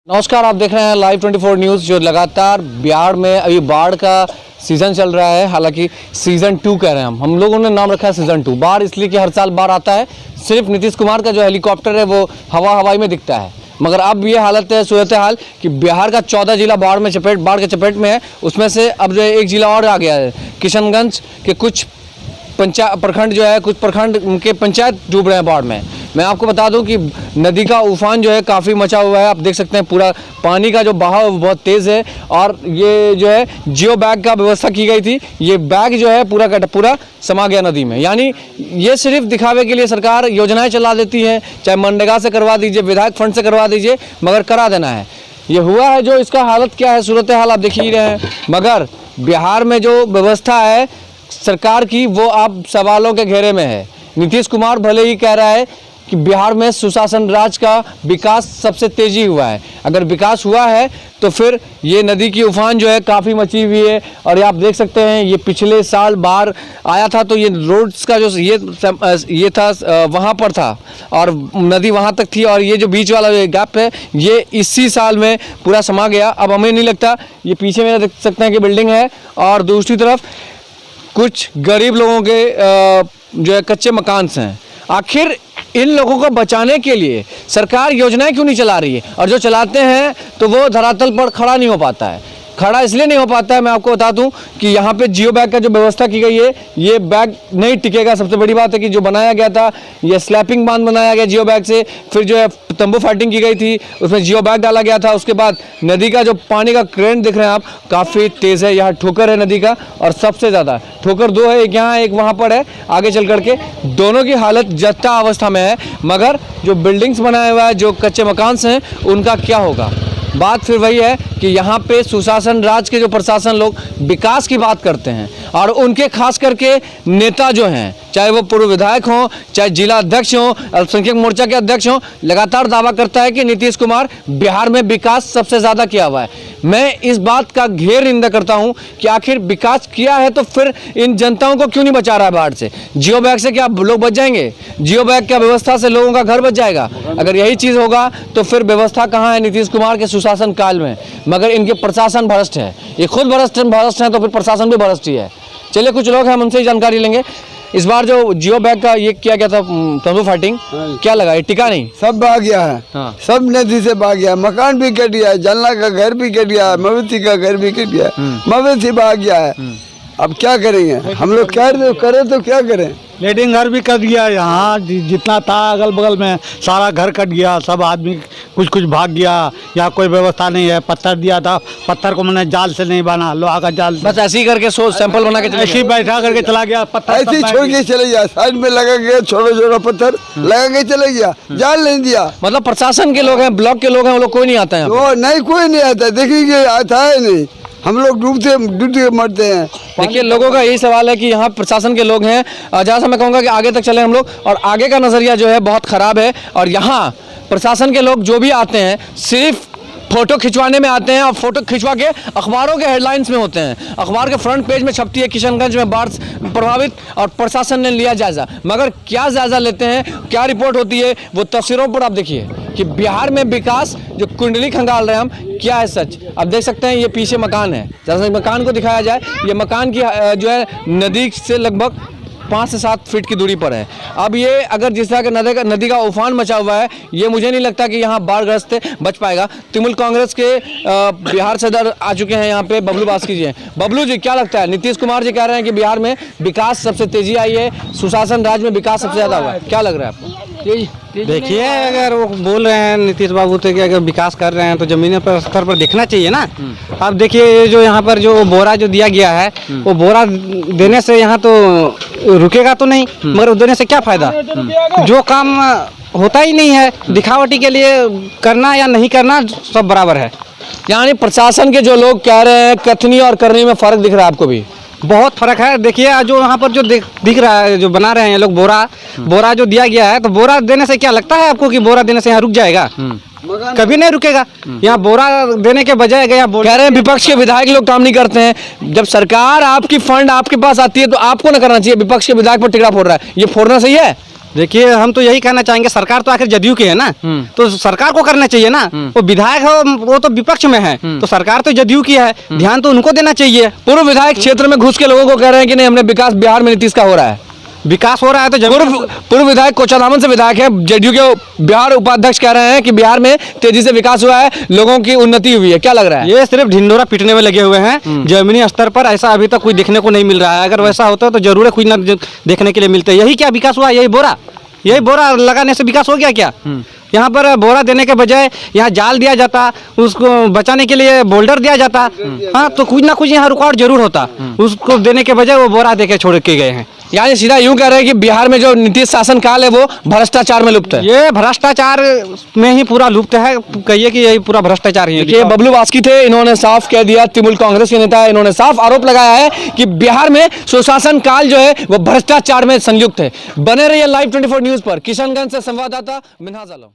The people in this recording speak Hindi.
नमस्कार, आप देख रहे हैं लाइव 24 न्यूज़। जो लगातार बिहार में अभी बाढ़ का सीज़न चल रहा है, हालांकि सीज़न 2 कह रहे हैं हम लोगों ने नाम रखा है सीज़न 2। बाढ़ इसलिए कि हर साल बाढ़ आता है, सिर्फ नीतीश कुमार का जो हेलीकॉप्टर है वो हवाई में दिखता है। मगर अब ये हालत है, सूरत हाल कि बिहार का 14 जिला बाढ़ के चपेट में है। उसमें से अब जो एक जिला और आ गया है, किशनगंज के कुछ प्रखंड जो है, कुछ प्रखंड के पंचायत डूब रहे हैं बाढ़ में। मैं आपको बता दूं कि नदी का उफान जो है काफ़ी मचा हुआ है। आप देख सकते हैं पूरा पानी का जो बहाव बहुत तेज़ है। और ये जो है जियो बैग का व्यवस्था की गई थी, ये बैग जो है पूरा का पूरा समा गया नदी में। यानी ये सिर्फ दिखावे के लिए सरकार योजनाएं चला देती है, चाहे मनरेगा से करवा दीजिए, विधायक फंड से करवा दीजिए, मगर करा देना है। ये हुआ है जो इसका हालत क्या है, सूरत हाल आप देख ही रहे हैं। मगर बिहार में जो व्यवस्था है सरकार की, वो अब सवालों के घेरे में है। नीतीश कुमार भले ही कह रहा है कि बिहार में सुशासन राज का विकास सबसे तेज़ी हुआ है। अगर विकास हुआ है तो फिर ये नदी की उफान जो है काफ़ी मची हुई है। और आप देख सकते हैं ये पिछले साल बाढ़ आया था तो ये रोड्स का जो ये था वहाँ पर था और नदी वहाँ तक थी, और ये जो बीच वाला जो गैप है ये इसी साल में पूरा समा गया। अब हमें नहीं लगता, ये पीछे में देख सकते हैं कि बिल्डिंग है और दूसरी तरफ कुछ गरीब लोगों के जो है कच्चे मकान हैं। आखिर इन लोगों को बचाने के लिए सरकार योजनाएं क्यों नहीं चला रही है? और जो चलाते हैं तो वो धरातल पर खड़ा नहीं हो पाता है। खड़ा इसलिए नहीं हो पाता है, मैं आपको बता दूं कि यहाँ पे जियो बैग का जो व्यवस्था की गई है, ये बैग नहीं टिकेगा। सबसे बड़ी बात है कि जो बनाया गया था, ये स्लैपिंग बांध बनाया गया जियो बैग से, फिर जो है तंबू फाइटिंग की गई थी, उसमें जियो बैग डाला गया था। उसके बाद नदी का जो पानी का करंट दिख रहे हैं आप, काफ़ी तेज़ है। यहाँ ठोकर है नदी का, और सबसे ज़्यादा ठोकर दो है, एक यहाँ एक वहाँ पर है। आगे चल करके दोनों की हालत जस्ता अवस्था में है। मगर जो बिल्डिंग्स बनाए हुआ है, जो कच्चे मकान हैं, उनका क्या होगा? बात फिर वही है कि यहाँ पे सुशासन राज के जो प्रशासन लोग विकास की बात करते हैं, और उनके खास करके नेता जो हैं, चाहे वो पूर्व विधायक हों, चाहे जिला अध्यक्ष हों, अल्पसंख्यक मोर्चा के अध्यक्ष हों, लगातार दावा करता है कि नीतीश कुमार बिहार में विकास सबसे ज़्यादा किया हुआ है। मैं इस बात का घेर निंदा करता हूं कि आखिर विकास किया है तो फिर इन जनताओं को क्यों नहीं बचा रहा है बाढ़ से? जियो बैग से क्या लोग बच जाएंगे? जियो बैग की व्यवस्था से लोगों का घर बच जाएगा? अगर यही चीज़ होगा तो फिर व्यवस्था कहाँ है नीतीश कुमार के सुशासन काल में? मगर इनके प्रशासन भ्रष्ट है, ये खुद भ्रष्ट है तो फिर प्रशासन भी भ्रष्ट ही है। चलिए कुछ लोग हैं, हम उनसे ही जानकारी लेंगे। इस बार जो जियो बैग का ये किया गया था तंबू फाइटिंग, क्या लगा? ये टिका नहीं, सब भाग गया है। हाँ। सब नदी से भाग गया, मकान भी कट गया है, जलना का घर भी कट गया है, मवेशी का घर भी कट गया है, मवेशी भाग गया है। अब क्या करेंगे हम लोग? करें तो क्या करें? लेडिंग घर भी कट गया, यहाँ जितना था अगल बगल में सारा घर कट गया, सब आदमी कुछ भाग गया। यहाँ कोई व्यवस्था नहीं है। पत्थर दिया था, पत्थर को मैंने जाल से नहीं बना, लोहा का जाल, बस ऐसे ही करके सैंपल बना के ऐसे ही बैठा करके चला गया। पत्थर ऐसे ही छोड़ के चले गया, साइड में लगा के छोटा पत्थर लगा के चले गया, जाल नहीं दिया। मतलब प्रशासन के लोग हैं, ब्लॉक के लोग हैं, वो लोग कोई नहीं आता है? नहीं, कोई नहीं आता, देखिए आता है नहीं। हम लोग डूबते मरते हैं। देखिए लोगों का यही सवाल है कि यहाँ प्रशासन के लोग हैं। जहाँ से मैं कहूँगा कि आगे तक चले हम लोग, और आगे का नज़रिया जो है बहुत ख़राब है। और यहाँ प्रशासन के लोग जो भी आते हैं सिर्फ फोटो खिंचवाने में आते हैं, और फोटो खिंचवा के अखबारों के हेडलाइंस में होते हैं। अखबार के फ्रंट पेज में छपती है किशनगंज में बाढ़ प्रभावित, और प्रशासन ने लिया जायजा। मगर क्या जायजा लेते हैं, क्या रिपोर्ट होती है, वो तस्वीरों पर आप देखिए कि बिहार में विकास जो कुंडली खंगाल रहे हैं हम, क्या है सच? आप देख सकते हैं ये पीछे मकान है, जैसे मकान को दिखाया जाए, ये मकान की जो है नदी से लगभग 5 से 7 फीट की दूरी पर है। अब ये अगर जिस तरह का नदी का उफान मचा हुआ है, ये मुझे नहीं लगता कि यहाँ बाढ़ग्रस्त बच पाएगा। तृणमूल कांग्रेस के बिहार सदर आ चुके हैं यहाँ पे, बबलू बास्की जी हैं। बबलू जी, क्या लगता है? नीतीश कुमार जी कह रहे हैं कि बिहार में विकास सबसे तेजी आई है, सुशासन राज में विकास सबसे ज़्यादा हुआ है, क्या लग रहा है आपको? देखिए, अगर वो बोल रहे हैं नीतीश बाबू तो कि अगर विकास कर रहे हैं तो जमीनी पर स्तर पर देखना चाहिए ना। अब देखिए जो यहाँ पर जो बोरा जो दिया गया है, वो बोरा देने से यहाँ तो रुकेगा तो नहीं, मगर देने से क्या फायदा? जो काम होता ही नहीं है, दिखावटी के लिए करना या नहीं करना सब बराबर है। यानी प्रशासन के जो लोग कह रहे हैं, कथनी और करनी में फ़र्क दिख रहा है आपको भी? बहुत फर्क है। देखिए जो यहाँ पर जो दिख रहा है, जो बना रहे हैं लोग बोरा जो दिया गया है, तो बोरा देने से क्या लगता है आपको कि बोरा देने से यहाँ रुक जाएगा? कभी नहीं रुकेगा। यहाँ बोरा देने के बजाय गया कह रहे हैं विपक्ष के विधायक लोग काम नहीं करते हैं। जब सरकार आपकी फंड आपके पास आती है तो आपको ना करना चाहिए, विपक्ष के विधायक पर टिकड़ा फोड़ रहा है, ये फोड़ना सही है? देखिए हम तो यही कहना चाहेंगे, सरकार तो आखिर जदयू की है ना, तो सरकार को करना चाहिए ना। वो विधायक है, वो तो विपक्ष में है, तो सरकार तो जदयू की है, ध्यान तो उनको देना चाहिए। पूर्व विधायक क्षेत्र में घुस के लोगों को कह रहे हैं कि नहीं, हमने विकास बिहार में नीतीश का हो रहा है। विकास हो रहा है तो पूर्व विधायक कोचाधामन से विधायक है, जेडीयू के बिहार उपाध्यक्ष कह रहे हैं कि बिहार में तेजी से विकास हुआ है, लोगों की उन्नति हुई है। क्या लग रहा है? ये सिर्फ ढिंडोरा पीटने में लगे हुए हैं। जमीनी स्तर पर ऐसा अभी तक कोई देखने को नहीं मिल रहा है। अगर वैसा होता तो जरूर कोई ना देखने के लिए मिलता है। यही क्या विकास हुआ? यही बोरा लगाने से विकास हो गया क्या? यहाँ पर बोरा देने के बजाय यहाँ जाल दिया जाता, उसको बचाने के लिए बोल्डर दिया जाता। हाँ, तो कुछ ना कुछ यहाँ रुकावट जरूर होता। उसको देने के बजाय वो बोरा देके छोड़ के गए हैं। यानी सीधा यूं कह रहे हैं कि बिहार में जो नीतीश शासन काल है वो भ्रष्टाचार में लुप्त है। ये भ्रष्टाचार में ही पूरा लुप्त है। कहिए कि यही पूरा भ्रष्टाचार ही है। ये बबलू बास्की थे, इन्होंने साफ कह दिया, तृणमूल कांग्रेस के नेता है, इन्होंने साफ आरोप लगाया है कि बिहार में सुशासन काल जो है वो भ्रष्टाचार में संयुक्त है। बने रहिए लाइव 24 न्यूज पर। किशनगंज से संवाददाता मिन्हाज आलम।